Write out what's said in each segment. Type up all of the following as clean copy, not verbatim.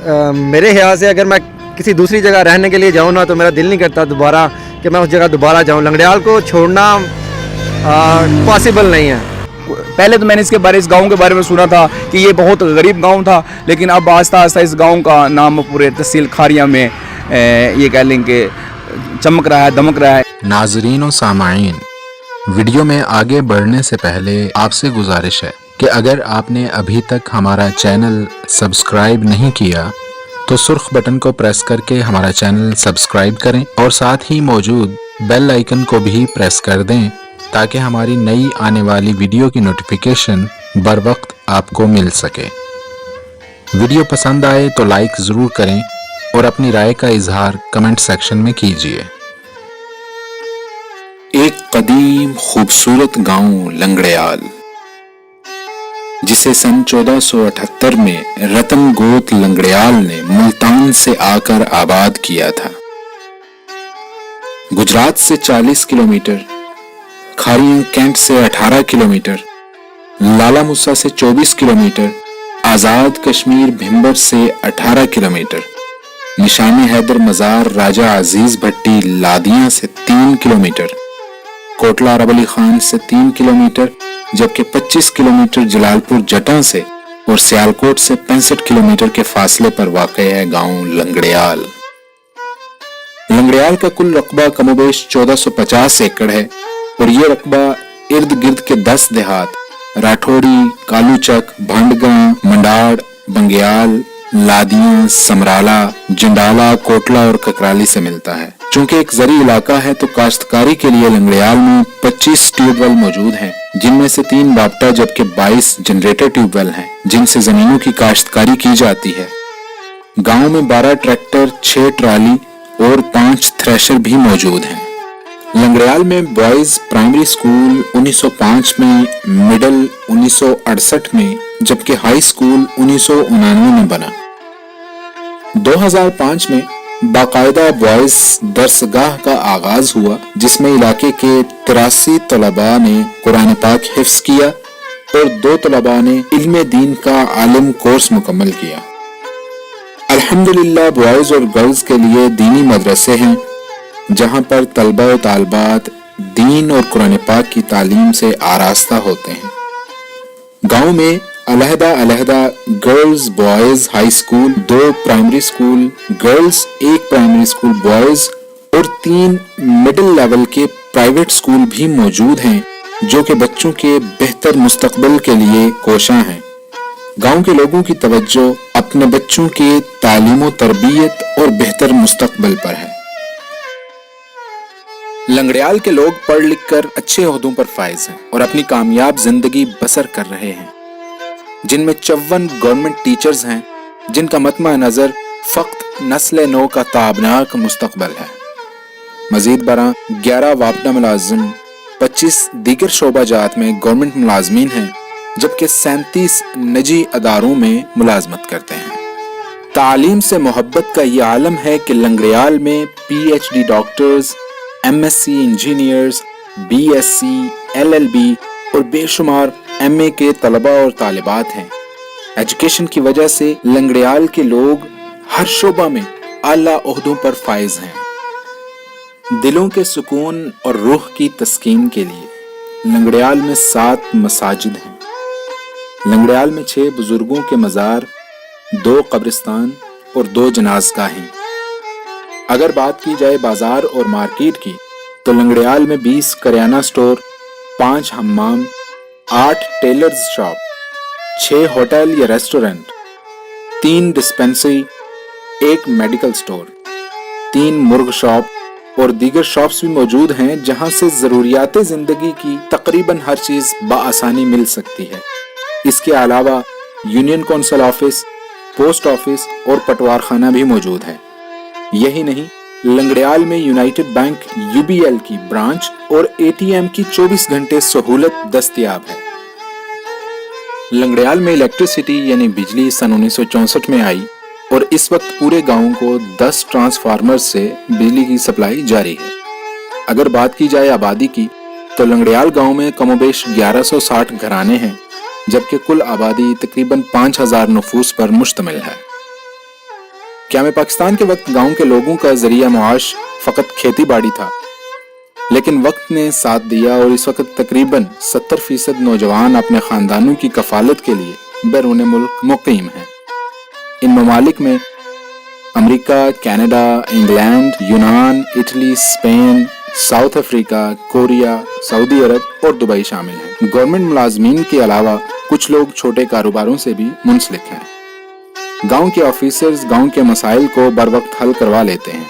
میرے خیال سے اگر میں کسی دوسری جگہ رہنے کے لیے جاؤں نا تو میرا دل نہیں کرتا دوبارہ کہ میں اس جگہ دوبارہ جاؤں. لنگڑیال کو چھوڑنا پاسبل نہیں ہے. پہلے تو میں نے اس گاؤں کے بارے میں سنا تھا کہ یہ بہت غریب گاؤں تھا، لیکن اب آہستہ آہستہ اس گاؤں کا نام پورے تحصیل کھاریاں میں یہ کہہ لیں کہ چمک رہا ہے، دمک رہا ہے. ناظرین و سامعین، ویڈیو میں آگے بڑھنے سے پہلے آپ سے گزارش ہے کہ اگر آپ نے ابھی تک ہمارا چینل سبسکرائب نہیں کیا تو سرخ بٹن کو پریس کر کے ہمارا چینل سبسکرائب کریں اور ساتھ ہی موجود بیل آئیکن کو بھی پریس کر دیں تاکہ ہماری نئی آنے والی ویڈیو کی نوٹیفیکیشن بر وقت آپ کو مل سکے. ویڈیو پسند آئے تو لائک ضرور کریں اور اپنی رائے کا اظہار کمنٹ سیکشن میں کیجیے. ایک قدیم خوبصورت گاؤں لنگڑیال، جسے سن 1478 میں رتن گوت لنگڑیال نے ملتان سے آ کر آباد کیا تھا. گجرات سے 40 کلومیٹر، کھاریاں کینٹ سے 18 کلومیٹر، لالا موسیٰ سے 24 کلومیٹر، آزاد کشمیر بھمبر سے 18 کلومیٹر، نشان حیدر مزار راجہ عزیز بھٹی لادیاں سے 3 کلومیٹر، کوٹلہ عرب علی خان سے 3 کلومیٹر، جبکہ 25 کلومیٹر جلال پور جٹاں سے اور سیالکوٹ سے 65 کلومیٹر کے فاصلے پر واقع ہے گاؤں لنگڑیال. لنگڑیال کا کل رقبہ کم و بیش 1450 ایکڑ ہے اور یہ رقبہ ارد گرد کے 10 دیہات راٹھوڑی، کالوچک، بھنڈگاں، منڈاڑ، بنگیال، لادیاں، سمرالہ، جنڈالہ، کوٹلہ اور ککرالی سے ملتا ہے. چونکہ ایک زرعی علاقہ ہے تو کاشتکاری کے لیے لنگڑیال میں 25 ٹیوب ویل موجود ہیں، جن میں سے 3 بابٹا جبکہ 22 جنریٹر ٹیوب ویل ہیں جن سے زمینوں کی کاشتکاری کی جاتی ہے. گاؤں میں 12 ٹریکٹر، 6 ٹرالی اور 5 تھریشر بھی موجود ہیں. لنگڑیال میں بوائز پرائمری سکول 1905 میں، مڈل 1968 میں، جبکہ ہائی سکول 1999 میں بنا. 2005 میں باقاعدہ بوائز درسگاہ کا آغاز ہوا جس میں علاقے کے 83 طلباء نے قرآن پاک حفظ کیا اور 2 طلباء نے علم دین کا عالم کورس مکمل کیا. الحمدللہ بوائز اور گرلز کے لیے دینی مدرسے ہیں جہاں پر طلباء و طالبات دین اور قرآن پاک کی تعلیم سے آراستہ ہوتے ہیں. گاؤں میں علیحدہ girls boys high school, 2 primary school girls, 1 primary school boys اور 3 مڈل لیول کے پرائیویٹ سکول بھی موجود ہیں جو کہ بچوں کے بہتر مستقبل کے لیے کوشاں ہیں. گاؤں کے لوگوں کی توجہ اپنے بچوں کے تعلیم و تربیت اور بہتر مستقبل پر ہے. لنگڑیال کے لوگ پڑھ لکھ کر اچھے عہدوں پر فائز ہیں اور اپنی کامیاب زندگی بسر کر رہے ہیں، جن میں 54 گورنمنٹ ٹیچرز ہیں جن کا مطمع نظر فقط نسل نو کا تابناک مستقبل ہے. مزید برآں 11 وابڈہ ملازم 25 دیگر شعبہ جات میں گورنمنٹ ملازمین ہیں جبکہ 37 نجی اداروں میں ملازمت کرتے ہیں. تعلیم سے محبت کا یہ عالم ہے کہ لنگڑیال میں PhD doctors, MSc engineers, BSc، LLB اور بے شمار MA کے طلباء اور طالبات ہیں. ایجوکیشن کی وجہ سے لنگڑیال کے لوگ ہر شعبہ میں اعلیٰ عہدوں پر فائز ہیں. دلوں کے سکون اور روح کی تسکین کے لیے لنگڑیال میں 7 مساجد ہیں. لنگڑیال میں 6 بزرگوں کے مزار، 2 قبرستان اور 2 جنازگاہیں. اگر بات کی جائے بازار اور مارکیٹ کی تو لنگڑیال میں 20 کریانہ سٹور، 5 حمام، 8 ٹیلرز شاپ، 6 ہوٹل یا ریسٹورنٹ، 3 ڈسپنسری، 1 میڈیکل سٹور، 3 مرغ شاپ اور دیگر شاپس بھی موجود ہیں جہاں سے ضروریات زندگی کی تقریباً ہر چیز بآسانی مل سکتی ہے. اس کے علاوہ union council office, post office اور پٹوار خانہ بھی موجود ہے. یہی نہیں، لنگڑیال میں یونائٹڈ بینک UBL کی برانچ اور ATM کی 24 گھنٹے سہولت دستیاب ہے. لنگڑیال میں الیکٹریسٹی یعنی بجلی سن 1964 میں آئی اور اس وقت پورے گاؤں کو 10 ٹرانسفارمر سے بجلی کی سپلائی جاری ہے. اگر بات کی جائے آبادی کی تو لنگڑیال گاؤں میں کم و بیش 1160 گھرانے ہیں جبکہ کل آبادی تقریباً 5000 نفوس پر مشتمل ہے. क्या में पाकिस्तान के वक्त गांव के लोगों का जरिया मुआश फकत खेती बाड़ी था, लेकिन वक्त ने साथ दिया और इस वक्त तकरीबन 70% नौजवान अपने खानदानों की कफालत के लिए बैरून मुल्क मुकीम हैं। इन ममालिक में अमेरिका, कनाडा, इंग्लैंड, यूनान, Italy, Spain, South Africa, Korea, सऊदी अरब और दुबई शामिल हैं। गवर्नमेंट मुलाजमीन के अलावा कुछ लोग छोटे कारोबारों से भी मुंसलिक हैं। गांव के ऑफिसर्स गांव के मसाइल को बर वक्त हल करवा लेते हैं।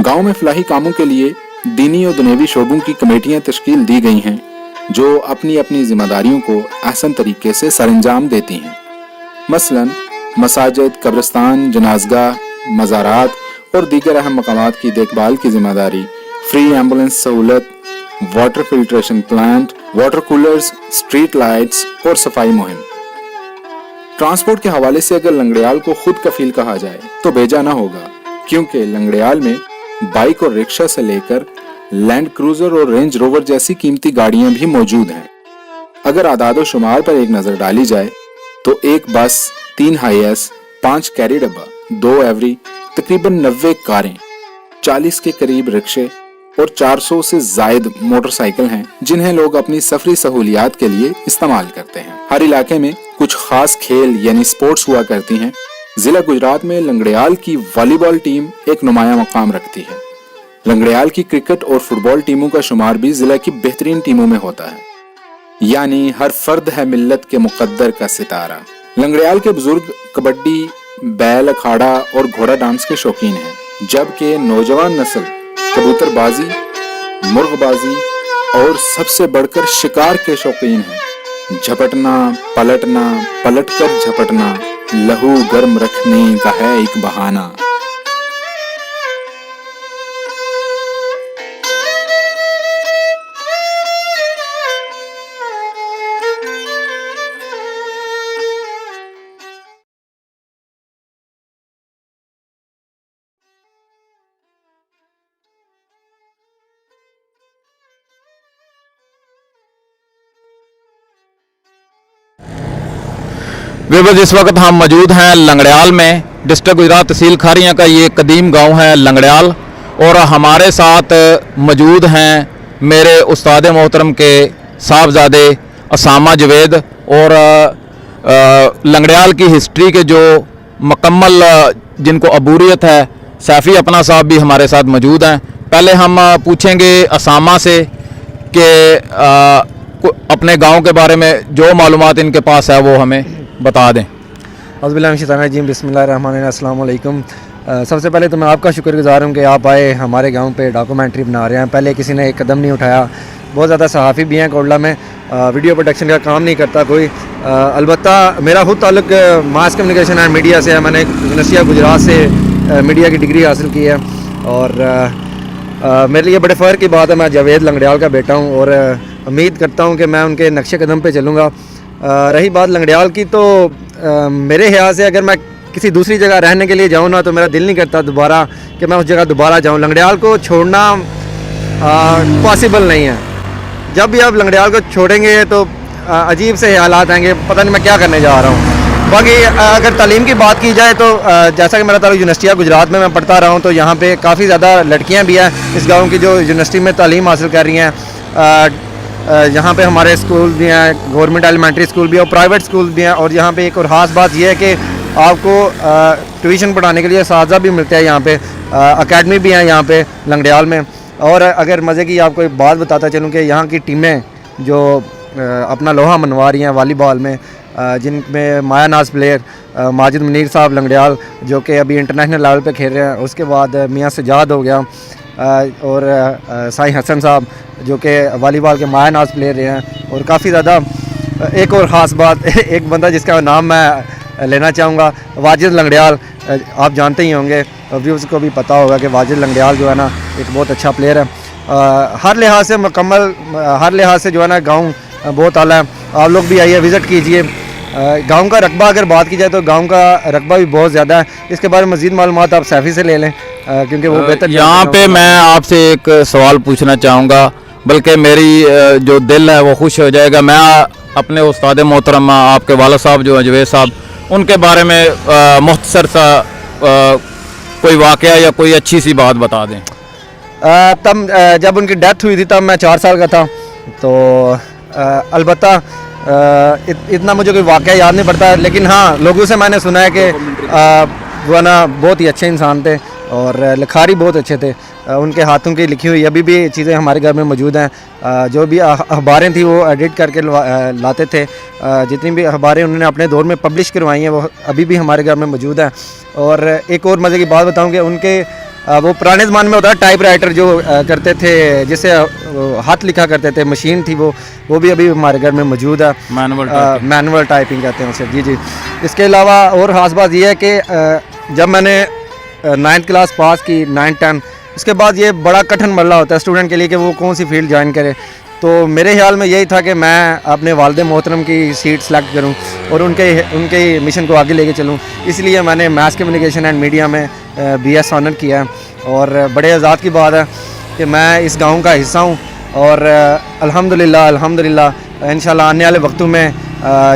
गांव में फलाही कामों के लिए दीनी और दुनियावी शोबों की कमेटियां तश्कील दी गई हैं, जो अपनी अपनी जिम्मेदारियों को आसान तरीके से सरंजाम देती हैं। मसलन मसाजिद, कब्रिस्तान, जनाजगाह, मज़ारात और दीगर अहम मकामात की देखभाल की जिम्मेदारी, फ्री एम्बुलेंस सहूलत, water filtration plant, water coolers, street lights और सफाई मुहिम। ट्रांसपोर्ट के हवाले से अगर लंगड़ियाल को खुद कफील कहा जाए तो बेजा ना होगा, क्योंकि लंगड़ियाल में बाइक और रिक्शा से लेकर लैंड क्रूजर और रेंज रोवर जैसी कीमती गाड़ियां भी मौजूद हैं। अगर आदादो शुमार पर एक नजर डाली जाए तो एक बस, 3 हाईएस, 5 कैरी डब्बा, 2 एवरी, तकरीबन 90 कारें, 40 के करीब रिक्शे और 400 से जायद मोटरसाइकिल हैं, जिन्हें लोग अपनी सफरी सहूलियात के लिए इस्तेमाल करते हैं। हर इलाके में कुछ खास खेल यानी स्पोर्ट्स हुआ करती हैं। जिला गुजरात में लंगड़ियाल की वॉलीबॉल टीम एक नुमाया मकाम रखती है। लंगड़ियाल की क्रिकेट और फुटबॉल टीमों का शुमार भी जिला की बेहतरीन टीमों में होता है। यानी हर फर्द है मिल्लत के मुकद्दर का सितारा। लंगड़ियाल के बुजुर्ग कबड्डी, बैल अखाड़ा और घोड़ा डांस के शौकीन हैं, जबकि नौजवान नस्ल कबूतरबाजी, मुर्गबाजी और सबसे बढ़कर शिकार के शौकीन हैं। झपटना, पलटना, पलटकर झपटना लहू गर्म रखने का है एक बहाना। वीवर्स, इस वक्त हम मौजूद हैं लंगड़ियाल में। डिस्ट्रिक्ट गुजरात तहसील खारियां का ये कदीम गांव है लंगड़ियाल, और हमारे साथ मौजूद हैं मेरे उस्ताद मोहतरम के साहबजादे असामा जवेद, और लंगड़ियाल की हिस्ट्री के जो मुकम्मल जिनको अबूरियत है सैफ़ी अपना साहब भी हमारे साथ मौजूद हैं। पहले हम पूछेंगे असामा से कि अपने गांव के बारे में जो मालूमात इनके पास है वो हमें बता दें। औज़ुबिल्लाहिमिनश्शैतानिर्रजीम, बिस्मिल्लाहिर्रहमानिर्रहीम, अस्सलाम वालेकुम। सबसे पहले तो मैं आपका शुक्रगुज़ार हूँ कि आप आए, हमारे गांव पे डॉक्यूमेंट्री बना रहे हैं। पहले किसी ने एक कदम नहीं उठाया। बहुत ज़्यादा सहाफ़ी भी हैं कोडला में, वीडियो प्रोडक्शन का काम नहीं करता कोई। अलबत्ता मेरा खुद ताल्लुक मास कम्युनिकेशन एंड मीडिया से है। मैंने यूनिवर्सिटी ऑफ गुजरात से मीडिया की डिग्री हासिल की है, और मेरे लिए बड़े फ़ख्र की बात है, मैं जावेद लंगड़ियाल का बेटा हूँ, और उम्मीद करता हूँ कि मैं उनके नक्शे कदम पे चलूँगा। रही बात लंगड़ियाल की, तो मेरे ख्याल से अगर मैं किसी दूसरी जगह रहने के लिए जाऊँ ना, तो मेरा दिल नहीं करता दोबारा कि मैं उस जगह दोबारा जाऊँ। लंगड़ियाल को छोड़ना पॉसिबल नहीं है। जब भी आप लंगड़ियाल को छोड़ेंगे तो अजीब से ख्यालात आएंगे, पता नहीं मैं क्या करने जा रहा हूँ। बाकी अगर तालीम की बात की जाए तो जैसा कि मेरा ताल्लुक यूनिवर्सिटी ऑफ गुजरात में मैं पढ़ता रहा हूँ, तो यहाँ पे काफ़ी ज़्यादा लड़कियाँ भी हैं इस गाँव की जो यूनिवर्सिटी में तालीम हासिल कर रही हैं। यहाँ पे हमारे स्कूल भी हैं, गवर्नमेंट एलिमेंट्री स्कूल भी है और प्राइवेट स्कूल भी हैं। और यहाँ पे एक और ख़ास बात यह है कि आपको ट्यूशन पढ़ाने के लिए असातिज़ा भी मिलते हैं। यहाँ पे अकेडमी भी है यहाँ पे लंगड़ियाल में। और अगर मज़े की आपको एक बात बताता चलूँ कि यहाँ की टीमें जो अपना लोहा मनवा रही हैं वॉलीबॉल में, जिनमें माया नाज प्लेयर माजिद मुनीर साहब लंगड़ियाल जो कि अभी इंटरनेशनल लेवल पे खेल रहे हैं, उसके बाद मियाँ सजाद हो गया, और साईं हसन साहब जो कि वॉलीबॉल के माया नाज प्लेयर रहे हैं। और काफ़ी ज़्यादा एक और ख़ास बात, एक बंदा जिसका नाम मैं लेना चाहूँगा, वाजिद लंगड़ियाल, आप जानते ही होंगे, व्यूज़ को भी पता होगा कि वाजिद लंगड़ियाल जो है ना एक बहुत अच्छा प्लेयर है। हर लिहाज से मुकम्मल, हर लिहाज से जो है ना गाँव बहुत आला है। आप लोग भी आइए, विज़िट कीजिए। गांव का रकबा अगर बात की जाए तो गांव का रकबा भी बहुत ज़्यादा है। इसके बारे में मज़ीद मालूमात आप सैफ़ी से ले लें, क्योंकि वो बेहतर। यहाँ पे मैं आपसे एक सवाल पूछना चाहूँगा, बल्कि मेरी जो दिल है वो खुश हो जाएगा। मैं अपने उस्ताद मोहतरम आपके वाला साहब जो हैं जवेद साहब, उनके बारे में मुख्तसर सा कोई वाक़या या कोई अच्छी सी बात बता दें। तब जब उनकी डेथ हुई थी तब मैं 4 साल का था, तो अलबत्ता इतना मुझे कोई वाक़या याद नहीं पड़ता, लेकिन हाँ लोगों से मैंने सुना है कि वो ना बहुत ही अच्छे इंसान थे और लिखारी बहुत अच्छे थे। उनके हाथों की लिखी हुई अभी भी चीज़ें हमारे घर में मौजूद हैं। जो भी अखबारें थी वो एडिट करके लाते थे। जितनी भी अखबारें उन्होंने अपने दौर में पब्लिश करवाई हैं वो अभी भी हमारे घर में मौजूद हैं। और एक और मज़े की बात बताऊं कि उनके वो पुराने ज़माने में होता है टाइप राइटर जो करते थे, जिससे हाथ लिखा करते थे, मशीन थी वो भी अभी हमारे घर में मौजूद है। मैनुअल टाइपिंग कहते हैं उसे। जी जी। इसके अलावा और ख़ास बात यह है कि जब मैंने 9th क्लास पास की, 9-10, उसके बाद ये बड़ा कठिन मरला होता है स्टूडेंट के लिए कि वो कौन सी फील्ड ज्वाइन करे। तो मेरे ख्याल में यही था कि मैं अपने वालिद मोहतरम की सीट सेलेक्ट करूं और उनके मिशन को आगे लेके चलूं। इसलिए मैंने मास कम्युनिकेशन एंड मीडिया में BS ऑनर किया है। और बड़े आज़ाद की बात है कि मैं इस गांव का हिस्सा हूं और अल्हम्दुलिल्लाह इंशाल्लाह आने वाले वक्तों में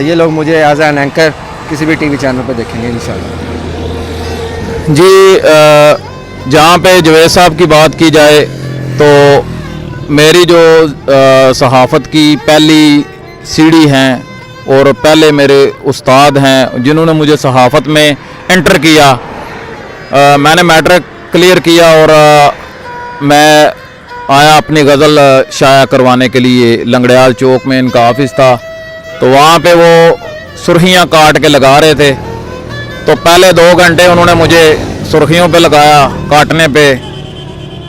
ये लोग मुझे एज एन एंकर किसी भी TV चैनल पर देखेंगे इंशाल्लाह। जी, जहाँ पे जवेद साहब की बात की जाए तो मेरी जो सहाफ़त की पहली सीढ़ी हैं और पहले मेरे उस्ताद हैं जिन्होंने मुझे सहाफ़त में एंटर किया, मैंने मैट्रिक क्लियर किया और मैं आया अपनी गज़ल शाया करवाने के लिए। लंगड़ियाल चौक में इनका ऑफिस था, तो वहाँ पे वो सुर्खियाँ काट के लगा रहे थे। तो पहले 2 घंटे उन्होंने मुझे सुर्खियों पे लगाया काटने पे।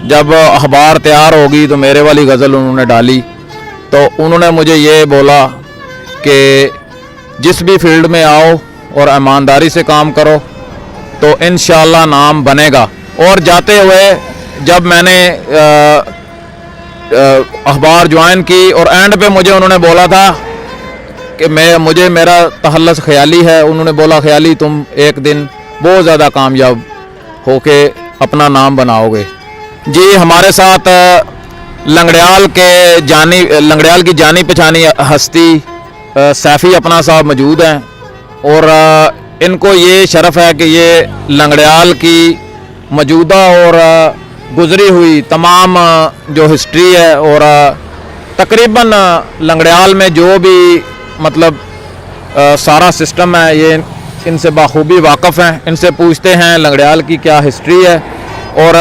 जब अखबार तैयार होगी तो मेरे वाली गज़ल उन्होंने डाली। तो उन्होंने मुझे ये बोला कि जिस भी फील्ड में आओ और ईमानदारी से काम करो तो इंशाल्लाह नाम बनेगा। और जाते हुए जब मैंने अखबार ज्वाइन की और एंड पे मुझे उन्होंने बोला था कि मुझे मेरा तहल्लुस ख़याली है। उन्होंने बोला ख़याली तुम एक दिन बहुत ज़्यादा कामयाब होके अपना नाम बनाओगे। जी, हमारे साथ लंगड़ियाल की जानी पहचानी हस्ती सैफ़ी अपना साहब मौजूद हैं और इनको ये शरफ़ है कि ये लंगड़ियाल की मौजूदा और गुज़री हुई तमाम जो हिस्ट्री है और तकरीबन लंगड़ियाल में जो भी मतलब सारा सिस्टम है ये इनसे बाखूबी वाक़फ़ हैं। इनसे पूछते हैं लंगड़ियाल की क्या हिस्ट्री है और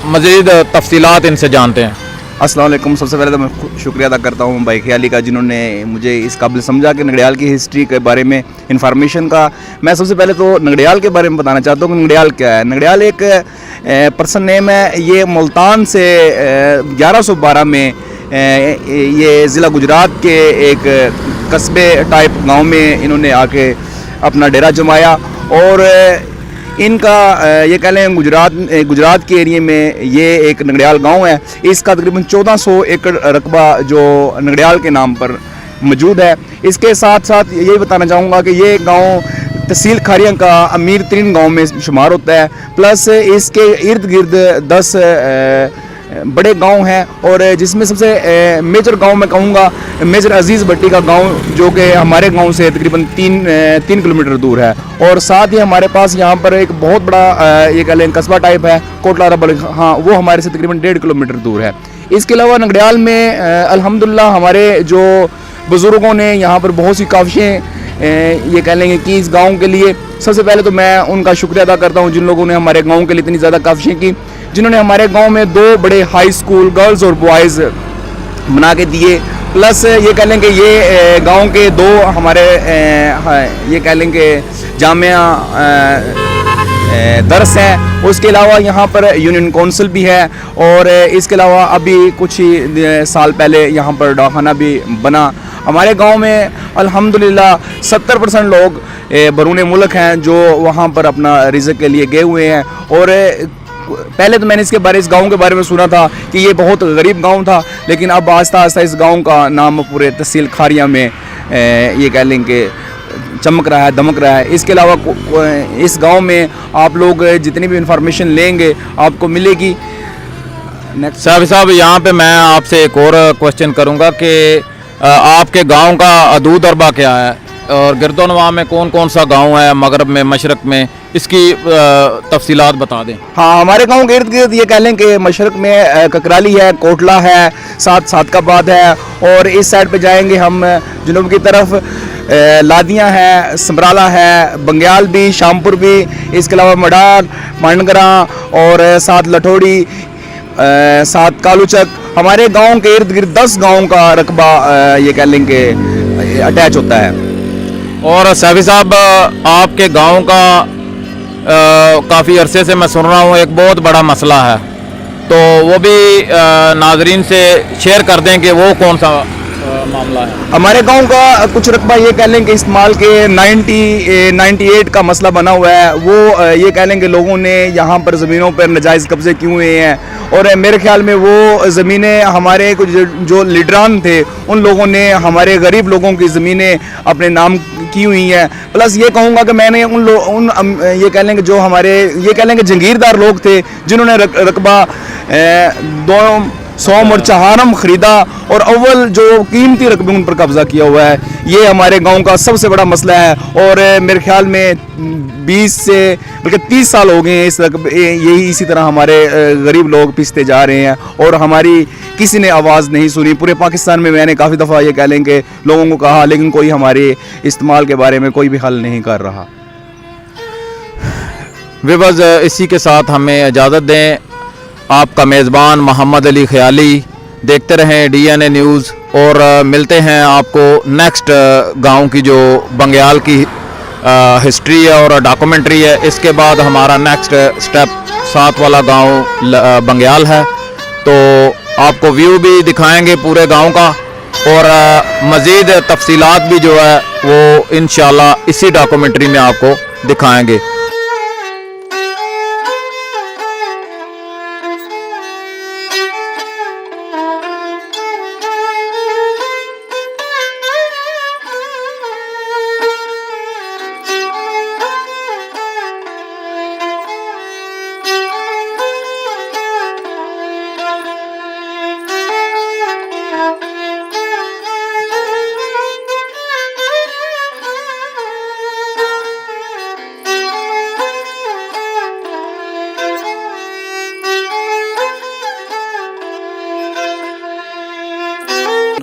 मज़ीद तफसीलात इनसे जानते हैं। अस्सलाम वालेकुम। सबसे पहले तो मैं शुक्रिया अदा करता हूँ भाई ख़याली का जिन्होंने मुझे इस काबिल समझा कि नंगड़ियाल की हिस्ट्री के बारे में इंफॉर्मेशन का। मैं सबसे पहले तो नंगड़ियाल के बारे में बताना चाहता हूँ कि नंगड़ियाल क्या है। नंगड़ियाल एक पर्सन नेम है। ये मुल्तान से 1112 में ये ज़िला गुजरात के एक कस्बे टाइप गांव में इन्होंने आके अपना डेरा जमाया और इनका ये कह लें गुजरात के एरिए में ये एक नंगड़ियाल गांव है। इसका तकरीबन 1400 एकड़ रकबा जो नंगड़ियाल के नाम पर मौजूद है। इसके साथ साथ ये बताना चाहूँगा कि ये गांव तहसील खारिया का अमीर तरीन गाँव में शुमार होता है। प्लस इसके इर्द गिर्द 10 बड़े गांव हैं और जिसमें सबसे मेजर गांव मैं कहूँगा मेजर अजीज़ भट्टी का गांव जो कि हमारे गांव से तकरीबन 3 किलोमीटर दूर है। और साथ ही हमारे पास यहाँ पर एक बहुत बड़ा ये कह लें कस्बा टाइप है कोटला रबल, हाँ वो हमारे से तकरीबन 1.5 किलोमीटर दूर है। इसके अलावा नंगड़ियाल में अल्हम्दुलिल्लाह हमारे जो बुज़ुर्गों ने यहाँ पर बहुत सी काविशें ये कह लेंगे कि इस गाँव के लिए। सबसे पहले तो मैं उनका शुक्रिया अदा करता हूँ जिन लोगों ने हमारे गाँव के लिए इतनी ज़्यादा काविशें की, जिन्होंने हमारे गांव में 2 बड़े हाई स्कूल गर्ल्स और बॉयज़ बना के दिए। प्लस ये कह लें कि ये गांव के 2 हमारे ये कह लें कि जामिया दरस हैं। उसके अलावा यहाँ पर यूनियन काउंसिल भी है और इसके अलावा अभी कुछ ही साल पहले यहाँ पर दवाखाना भी बना। हमारे गांव में अल्हम्दुलिल्लाह 70% लोग बरूने मुल्क हैं जो वहाँ पर अपना रिज़्क़ के लिए गए हुए हैं। और पहले तो मैंने इस गांव के बारे में सुना था कि ये बहुत गरीब गांव था, लेकिन अब आस्ता आस्ता इस गांव का नाम पूरे तहसील खारिया में ये कह लें कि चमक रहा है, दमक रहा है। इसके अलावा इस गांव में आप लोग जितनी भी इंफॉर्मेशन लेंगे आपको मिलेगी। साहब यहाँ पे मैं आपसे एक और क्वेश्चन करूँगा कि आपके गांव का अदू दरबा क्या है اور گردونواں میں کون کون سا گاؤں ہے, مغرب میں, مشرق میں, اس کی تفصیلات بتا دیں. ہاں, ہمارے گاؤں کے ارد گرد یہ کہہ لیں کہ مشرق میں ککرالی ہے, کوٹلہ ہے, ساتھ آباد ہے, اور اس سائڈ پہ جائیں گے ہم جنوب کی طرف لادیاں ہے, سمرالا ہے, بنگیال بھی, شامپور بھی, اس کے علاوہ مڈال, مانڈگراں اور ساتھ لٹھوڑی, ساتھ کالو چک. ہمارے گاؤں کے ارد گرد 10 گاؤں کا رقبہ یہ کہہ لیں کہ اٹیچ ہوتا ہے. اور سیفی صاحب, آپ کے گاؤں کا کافی عرصے سے میں سن رہا ہوں ایک بہت بڑا مسئلہ ہے, تو وہ بھی ناظرین سے شیئر کر دیں کہ وہ کون سا معاملہ ہے. ہمارے گاؤں کا کچھ رقبہ یہ کہہ لیں کہ استعمال کے 98 کا مسئلہ بنا ہوا ہے. وہ یہ کہہ لیں کہ لوگوں نے یہاں پر زمینوں پر ناجائز قبضے کیے ہوئے ہیں, اور میرے خیال میں وہ زمینیں ہمارے کچھ جو لیڈران تھے ان لوگوں نے ہمارے غریب لوگوں کی زمینیں اپنے نام کی ہوئی ہیں. پلس یہ کہوں گا کہ میں نے یہ کہہ لیں کہ جو ہمارے یہ کہہ لیں کہ جنگیردار لوگ تھے جنہوں نے رقبہ 200 اور چہارم خریدا اور اول جو قیمتی رقبے ان پر قبضہ کیا ہوا ہے, یہ ہمارے گاؤں کا سب سے بڑا مسئلہ ہے. اور میرے خیال میں 20 سے بلکہ 30 سال ہو گئے ہیں اس رقبے, یہی اسی طرح ہمارے غریب لوگ پستے جا رہے ہیں, اور ہماری کسی نے آواز نہیں سنی. پورے پاکستان میں نے کافی دفعہ یہ کہہ لیں کہ لوگوں کو کہا, لیکن کوئی ہمارے استعمال کے بارے میں کوئی بھی حل نہیں کر رہا. ویورز, اسی کے ساتھ ہمیں اجازت دیں. آپ کا میزبان محمد علی خیالی. دیکھتے رہیں DNA نیوز, اور ملتے ہیں آپ کو نیکسٹ گاؤں کی جو بنگیال کی ہسٹری ہے اور ڈاکومنٹری ہے. اس کے بعد ہمارا نیکسٹ سٹیپ 7 والا گاؤں بنگیال ہے, تو آپ کو ویو بھی دکھائیں گے پورے گاؤں کا, اور مزید تفصیلات بھی جو ہے وہ انشاءاللہ اسی ڈاکومنٹری میں آپ کو دکھائیں گے.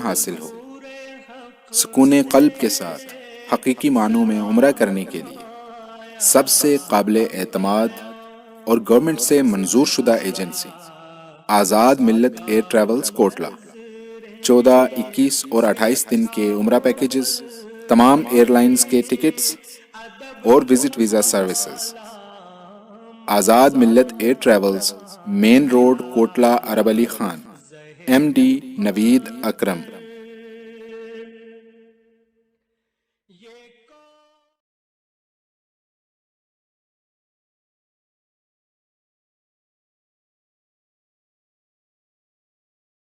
حاصل ہو. سکون قلب کے ساتھ حقیقی معنوں میں عمرہ کرنے کے لیے سب سے قابل اعتماد اور گورنمنٹ سے منظور شدہ ایجنسی آزاد ملت ایئر ٹریولز کوٹلہ. 14, 21 اور 28 دن کے عمرہ پیکیجز, تمام ایئر لائنز کے ٹکٹس اور visit visa services. Azad Millat air travels, main road, Kotla, Arab Ali Khan. MD Naveed اکرم.